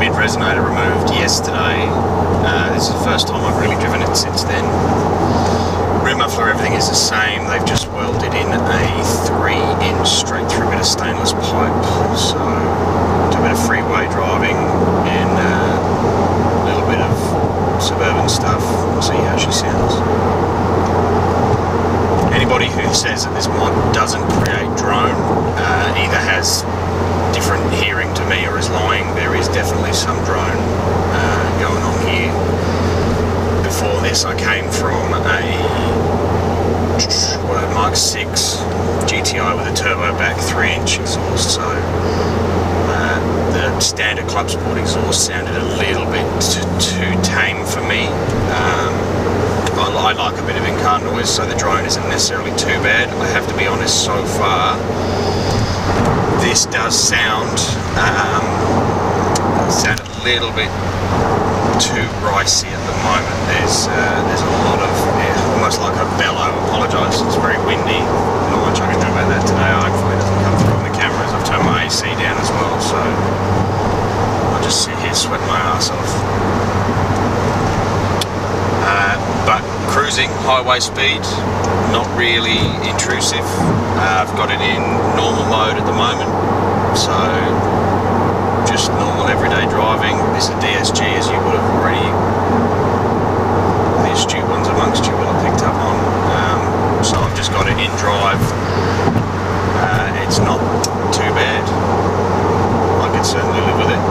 rear resonator removed yesterday. This is the first time I've really driven it since then. Rear muffler, everything is the same. They've just welded in a 3-inch straight through bit of stainless pipe. So do a bit of freeway driving and a little bit of suburban stuff. We'll see how she sounds. Anybody who says that this mod doesn't create drone either has different hearing to me or is lying. There is definitely some drone going on here. Before this I came from a Mark 6 GTI with a turbo back 3-inch exhaust, so the standard clubsport exhaust sounded a little bit too tame for me. I like a bit of in-car noise, so the drone isn't necessarily too bad. I have to be honest, so far this does sound a little bit too ricey at the moment. There's a lot of almost like a bellow. Apologise, it's very windy. Not much I can do about that today. Hopefully it doesn't come through on the cameras. I've turned my AC down as well, so I'll just sit here sweating my ass off. But cruising, highway speed, not really intrusive. I've got it in normal mode at the moment, so just normal everyday driving. This is DSG, as you would have already, the astute ones amongst you will have picked up on. So I've just got it in drive. It's not too bad. I could certainly live with it,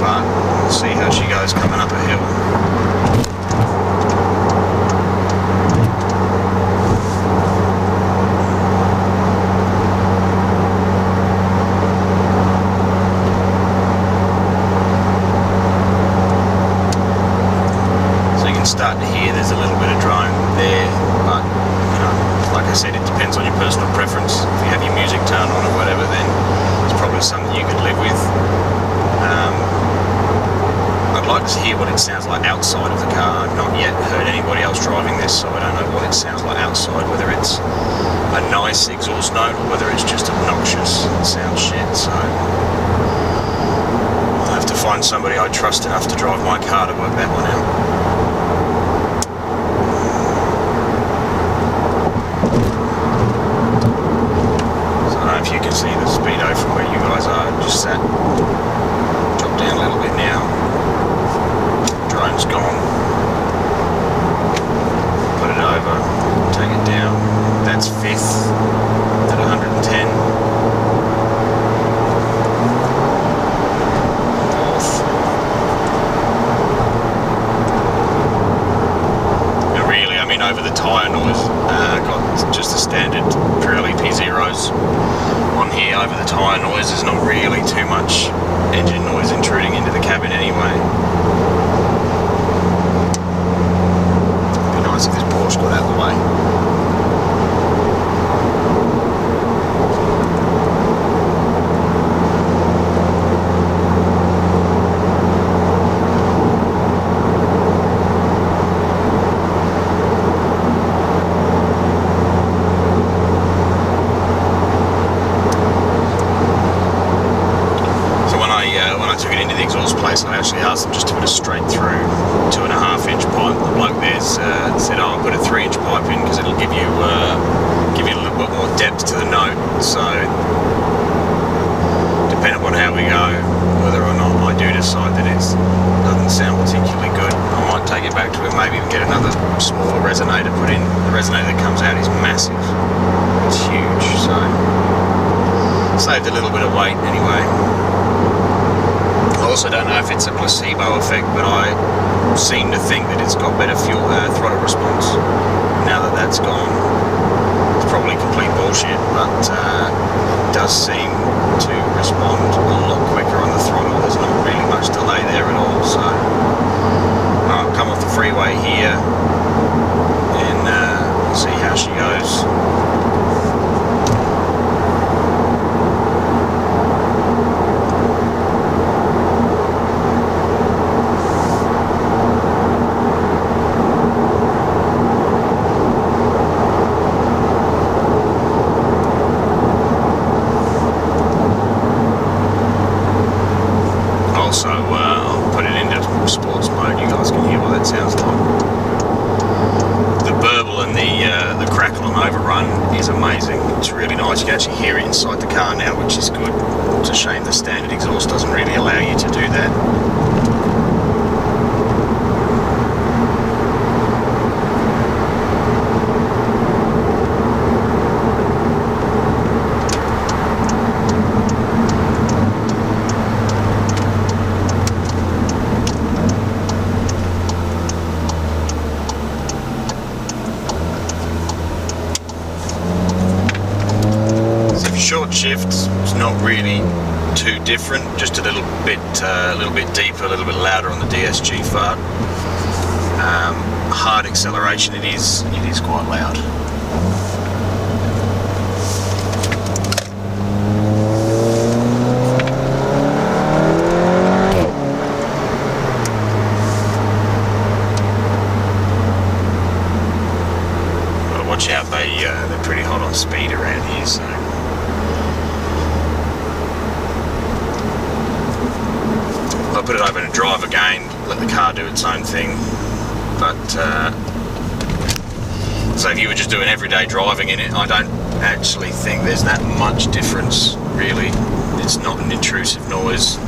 but we'll see how she goes coming up a hill. Start to hear there's a little bit of drone there, but you know, like I said, it depends on your personal preference. If you have your music turned on or whatever, then it's probably something you could live with. I'd like to hear what it sounds like outside of the car. I've not yet heard anybody else driving this, so I don't know what it sounds like outside, whether it's a nice exhaust note or whether it's just obnoxious and sounds shit. So I'll have to find somebody I trust enough to drive my car to work that one out. If you can see the speedo from where you guys are, just sat, drop down a little bit now, drone's gone, put it over, take it down, that's 5th at 110, 4th, and really, I mean, over the tyre noise, got just the standard Pirelli P0s on here. Over the tyre noise, there's not really too much engine noise intruding into the cabin anyway. It'd be nice if this Porsche got out of the way. I actually asked them just to put a straight through 2.5-inch pipe. The bloke there said, "Oh, I'll put a 3-inch pipe in because it'll give you a little bit more depth to the note." So, depending on how we go, whether or not I do decide that it doesn't sound particularly good, I might take it back to it. Maybe even get another smaller resonator put in. The resonator that comes out is massive. It's huge, so saved a little bit of weight anyway. I also don't know if it's a placebo effect, but I seem to think that it's got better fuel throttle response now that that's gone. It's probably complete bullshit, but it does seem to respond a lot quicker on the throttle. There's not really much delay there at all, so I'll come off the freeway here and we'll see how she goes. also I'll put it into sports mode. You guys can hear what that sounds like. The burble and the crackle on overrun is amazing. It's really nice. You can actually hear it inside the car now, which is good. It's a shame the standard exhaust doesn't really allow you to do that. Short shift is not really too different, just a little bit deeper, a little bit louder on the DSG fart. Hard acceleration, it is quite loud. But watch out, they're pretty hot on speed around here, so. I'll put it over to drive again, let the car do its own thing. But so if you were just doing everyday driving in it, I don't actually think there's that much difference really. It's not an intrusive noise.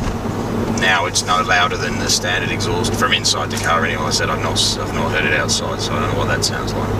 Now it's no louder than the standard exhaust from inside the car anyway. I said I've not heard it outside, so I don't know what that sounds like.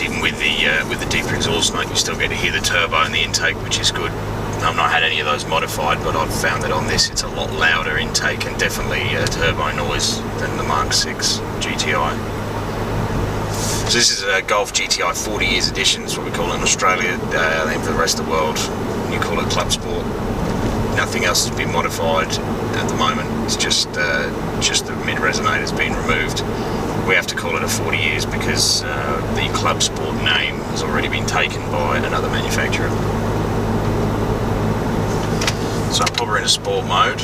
Even with the deeper exhaust note, you still get to hear the turbo and the intake, which is good. I've not had any of those modified, but I've found that on this it's a lot louder intake and definitely turbo noise than the Mark 6 GTI. So this is a Golf GTI 40 years edition. That's what we call it in Australia. I think for the rest of the world you call it Club Sport. Nothing else has been modified at the moment. It's just the mid resonator's been removed. We have to call it a 40 years because the Club Sport name has already been taken by another manufacturer. So I'll put her into sport mode.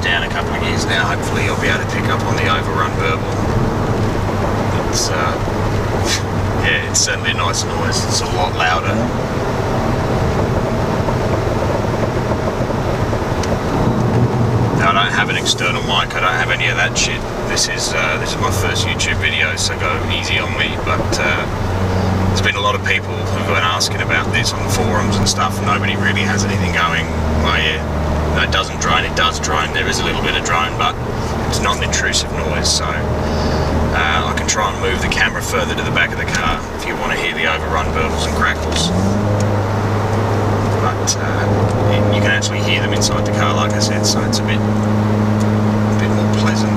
Down a couple of gears now. Hopefully I'll be able to pick up on the overrun burble. It's yeah, it's certainly a nice noise. It's a lot louder. Now I don't have an external mic. I don't have any of that shit. This is my first YouTube video, so go easy on me. But there's been a lot of people who've been asking about this on the forums and stuff. Nobody really has anything going. Oh yeah. No, it doesn't drone, it does drone. There is a little bit of drone, but it's not an intrusive noise, so I can try and move the camera further to the back of the car if you want to hear the overrun burbles and crackles. But you can actually hear them inside the car, like I said, so it's a bit more pleasant.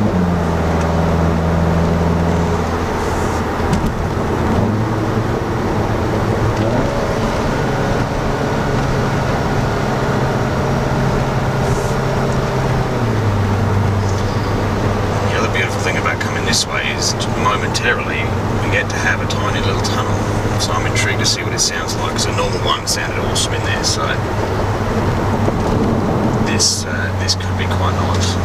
This way is momentarily we get to have a tiny little tunnel, so I'm intrigued to see what it sounds like, because a normal one sounded awesome in there, so this could be quite nice.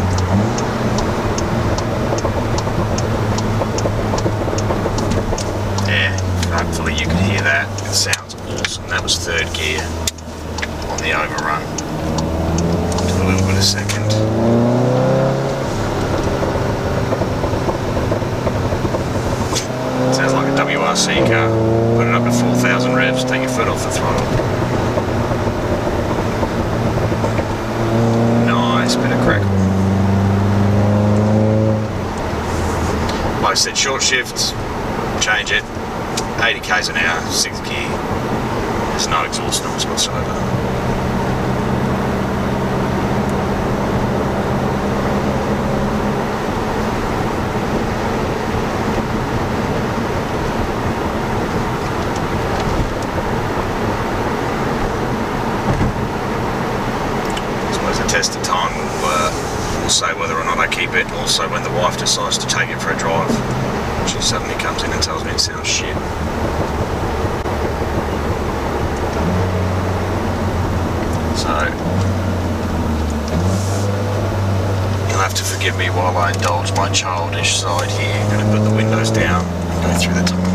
Yeah, hopefully that, it sounds awesome. That was third gear on the overrun. Do a little bit of second. Sounds like a WRC car. Put it up to 4,000 revs, take your foot off the throttle. Nice bit of crackle. Like I said, short shifts, change it, 80 k's an hour, 6th gear. There's no exhaust noise whatsoever. Test of time will say whether or not I keep it, and also when the wife decides to take it for a drive. She suddenly comes in and tells me it sounds shit. So you'll have to forgive me while I indulge my childish side here. I'm going to put the windows down and go through the tunnel.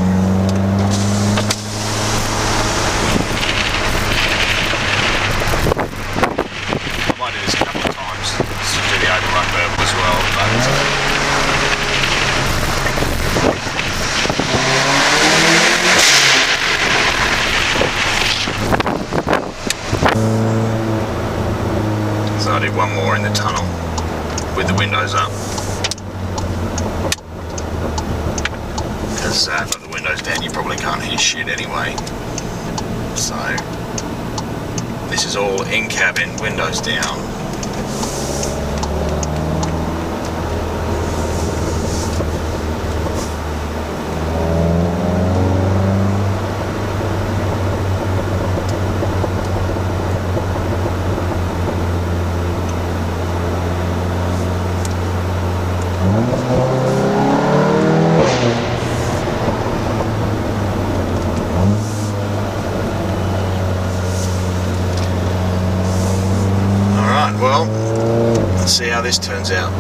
Overrun burble as well, so I did one more in the tunnel with the windows up, because if I've got the windows down you probably can't hear shit anyway. So this is all in cabin, windows down. Well, let's see how this turns out.